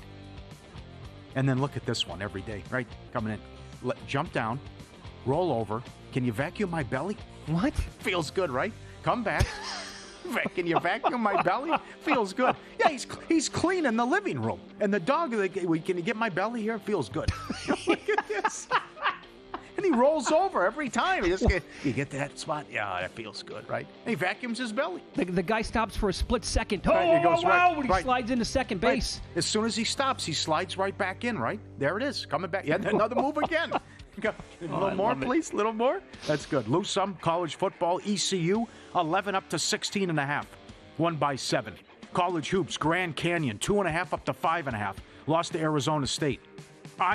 And then look at this one every day, right? Coming in. Jump down. Roll over. Can you vacuum my belly? What? Feels good, right? Come back. Can you vacuum my belly? Feels good. Yeah, he's cleaning the living room. And the dog, can you get my belly here? Feels good. Look at this. And he rolls over every time. You get to that spot? Yeah, that feels good, right? And he vacuums his belly. The guy stops for a split second. Right, he goes when he slides into second base. Right. As soon as he stops, he slides right back in, right? There it is. Coming back. Yeah, another move again. A little more, please. A little more. That's good. Lose some. College football. ECU, 11 up to 16.5. Won by 7. College hoops. Grand Canyon, 2.5 up to 5.5. Lost to Arizona State.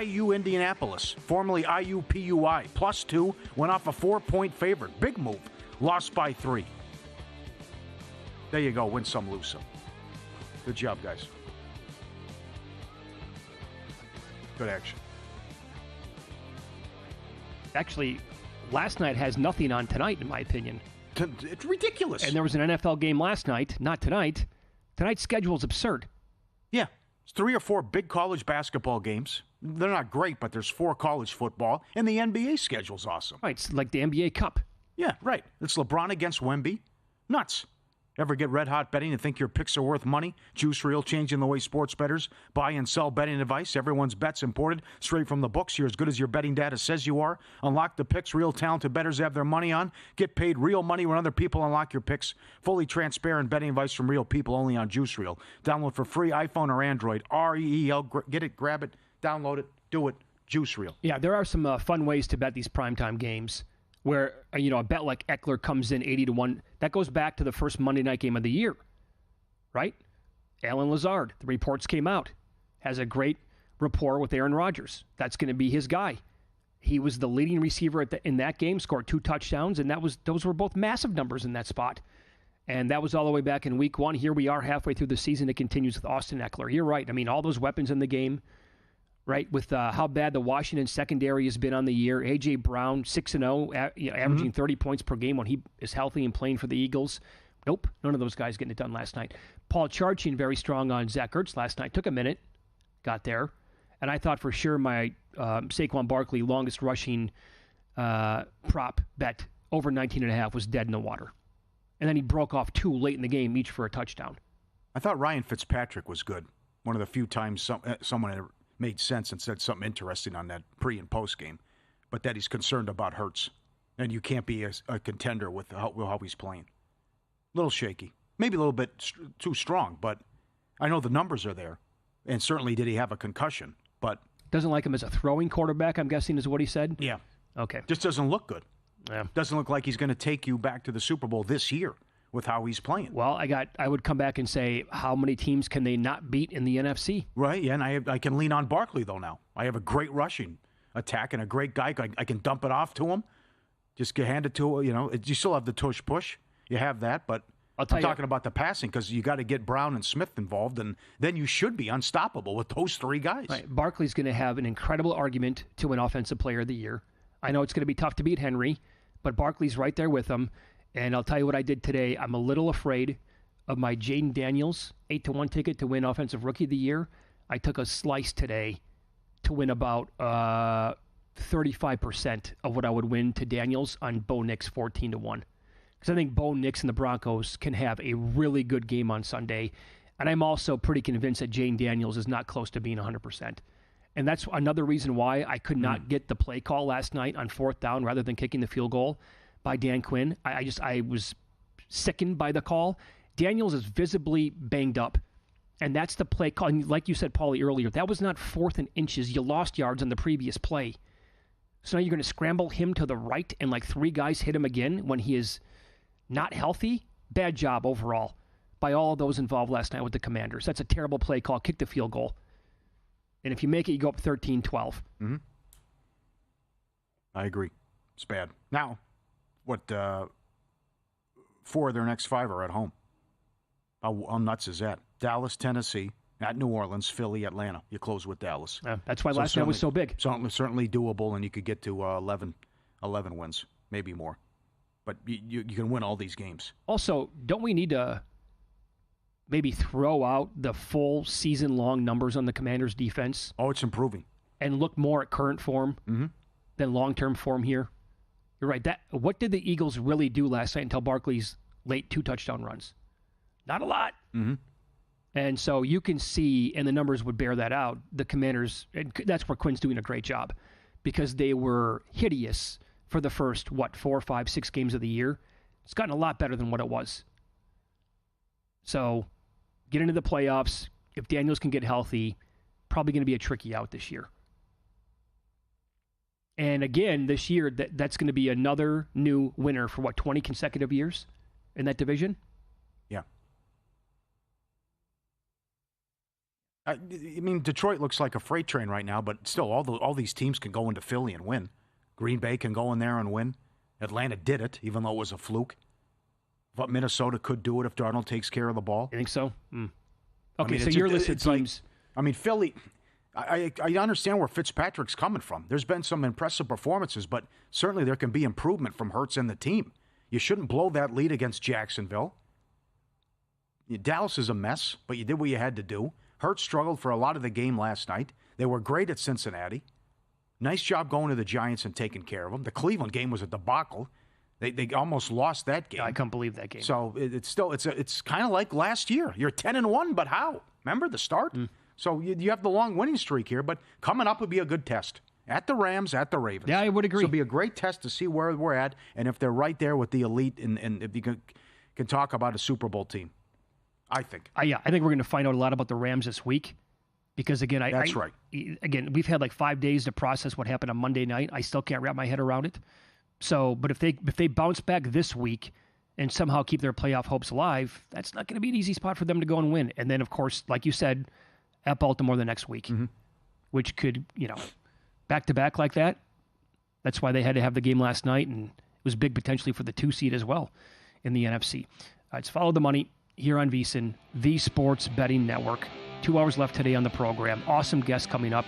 IU Indianapolis, formerly IU PUI, plus 2. Went off a 4-point favorite. Big move. Lost by 3. There you go. Win some, lose some. Good job, guys. Good action. Actually, last night has nothing on tonight, in my opinion. It's ridiculous. And there was an NFL game last night, not tonight. Tonight's schedule is absurd. Yeah. It's 3 or 4 big college basketball games. They're not great, but there's 4 college football, and the NBA schedule's awesome. Right, it's like the NBA Cup. Yeah, right. It's LeBron against Wemby. Nuts. Ever get red hot betting and think your picks are worth money? Juice Reel, changing the way sports bettors buy and sell betting advice. Everyone's bets imported straight from the books. You're as good as your betting data says you are. Unlock the picks real talented bettors have their money on. Get paid real money when other people unlock your picks. Fully transparent betting advice from real people only on Juice Reel. Download for free, iPhone or Android. REEL. Get it, grab it, download it, do it. Juice Reel. Yeah, there are some fun ways to bet these primetime games. Where, a bet like Eckler comes in 80-1, that goes back to the first Monday night game of the year, right? Alan Lazard, the reports came out, has a great rapport with Aaron Rodgers. That's going to be his guy. He was the leading receiver in that game, scored 2 touchdowns, and those were both massive numbers in that spot. And that was all the way back in week 1. Here we are halfway through the season. It continues with Austin Eckler. You're right. I mean, all those weapons in the game, right, with how bad the Washington secondary has been on the year. A.J. Brown, 6-0, averaging 30 points per game when he is healthy and playing for the Eagles. Nope, none of those guys getting it done last night. Paul Charchian, very strong on Zach Ertz last night. Took a minute, got there. And I thought for sure my Saquon Barkley longest rushing prop bet over 19.5 was dead in the water. And then he broke off 2 late in the game, each for a touchdown. I thought Ryan Fitzpatrick was good. One of the few times someone had made sense and said something interesting on that pre- and post-game. But that he's concerned about Hurts. And you can't be a contender with how he's playing. A little shaky. Maybe a little bit too strong, but I know the numbers are there. And certainly did he have a concussion, but... Doesn't like him as a throwing quarterback, I'm guessing is what he said? Yeah. Okay. Just doesn't look good. Yeah. Doesn't look like he's going to take you back to the Super Bowl this year with how he's playing. Well, I would come back and say, how many teams can they not beat in the NFC? Right, yeah, and I can lean on Barkley, though, now. I have a great rushing attack and a great guy. I can dump it off to him. Just hand it to him. You still have the tush-push. You have that, but I'm talking about the passing because you got to get Brown and Smith involved, and then you should be unstoppable with those 3 guys. Right. Barkley's going to have an incredible argument to win Offensive Player of the Year. I know it's going to be tough to beat Henry, but Barkley's right there with him. And I'll tell you what I did today. I'm a little afraid of my Jaden Daniels 8-1 ticket to win Offensive Rookie of the Year. I took a slice today to win about 35% of what I would win to Daniels on Bo Nix 14-1. Because I think Bo Nix and the Broncos can have a really good game on Sunday. And I'm also pretty convinced that Jaden Daniels is not close to being 100%. And that's another reason why I could not get the play call last night on 4th down rather than kicking the field goal by Dan Quinn. I was sickened by the call. Daniels is visibly banged up. And that's the play call. And like you said, Pauly, earlier, that was not 4th and inches. You lost yards on the previous play. So now you're going to scramble him to the right and like 3 guys hit him again when he is not healthy? Bad job overall by all of those involved last night with the Commanders. That's a terrible play call. Kick the field goal. And if you make it, you go up 13-12. Mm-hmm. I agree. It's bad. Now, 4 of their next 5 are at home. How nuts is that? Dallas, Tennessee, at New Orleans, Philly, Atlanta. You close with Dallas. That's why last night was so big. Certainly doable, and you could get to 11 wins, maybe more. But you can win all these games. Also, don't we need to maybe throw out the full season-long numbers on the Commanders' defense? Oh, it's improving. And look more at current form than long-term form here? You're right. What did the Eagles really do last night until Barkley's late 2 touchdown runs? Not a lot. Mm-hmm. And so you can see, and the numbers would bear that out, the Commanders, and that's where Quinn's doing a great job, because they were hideous for the first, 4, 5, 6 games of the year. It's gotten a lot better than what it was. So get into the playoffs. If Daniels can get healthy, probably going to be a tricky out this year. And again, this year, that's going to be another new winner for 20 consecutive years in that division? Yeah. I mean, Detroit looks like a freight train right now, but still, all these teams can go into Philly and win. Green Bay can go in there and win. Atlanta did it, even though it was a fluke. But Minnesota could do it if Darnold takes care of the ball. You think so? Okay, so you're listed teams. Philly, I understand where Fitzpatrick's coming from. There's been some impressive performances, but certainly there can be improvement from Hurts and the team. You shouldn't blow that lead against Jacksonville. Dallas is a mess, but you did what you had to do. Hurts struggled for a lot of the game last night. They were great at Cincinnati. Nice job going to the Giants and taking care of them. The Cleveland game was a debacle. They almost lost that game. I can't believe that game. So it's kind of like last year. You're 10-1, but how? Remember the start? So you have the long winning streak here, but coming up would be a good test. At the Rams, at the Ravens. Yeah, I would agree. So it'll be a great test to see where we're at and if they're right there with the elite and if you can talk about a Super Bowl team. I think. I think we're going to find out a lot about the Rams this week. Because, again, That's right. Again, we've had 5 days to process what happened on Monday night. I still can't wrap my head around it. So, but if they bounce back this week and somehow keep their playoff hopes alive, that's not going to be an easy spot for them to go and win. And then, of course, like you said, at Baltimore the next week, which could, back-to-back like that. That's why they had to have the game last night, and it was big potentially for the 2 seed as well in the NFC. It's Follow the Money here on VSiN, the Sports Betting Network. 2 hours left today on the program. Awesome guests coming up.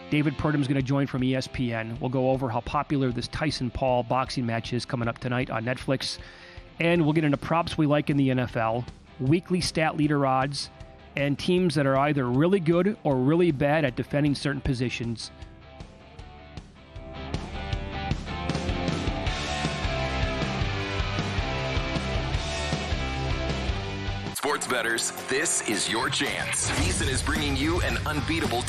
David Purdum's going to join from ESPN. We'll go over how popular this Tyson-Paul boxing match is coming up tonight on Netflix. And we'll get into props we like in the NFL, weekly stat leader odds, and teams that are either really good or really bad at defending certain positions. Sports bettors, this is your chance. VSiN is bringing you an unbeatable deal.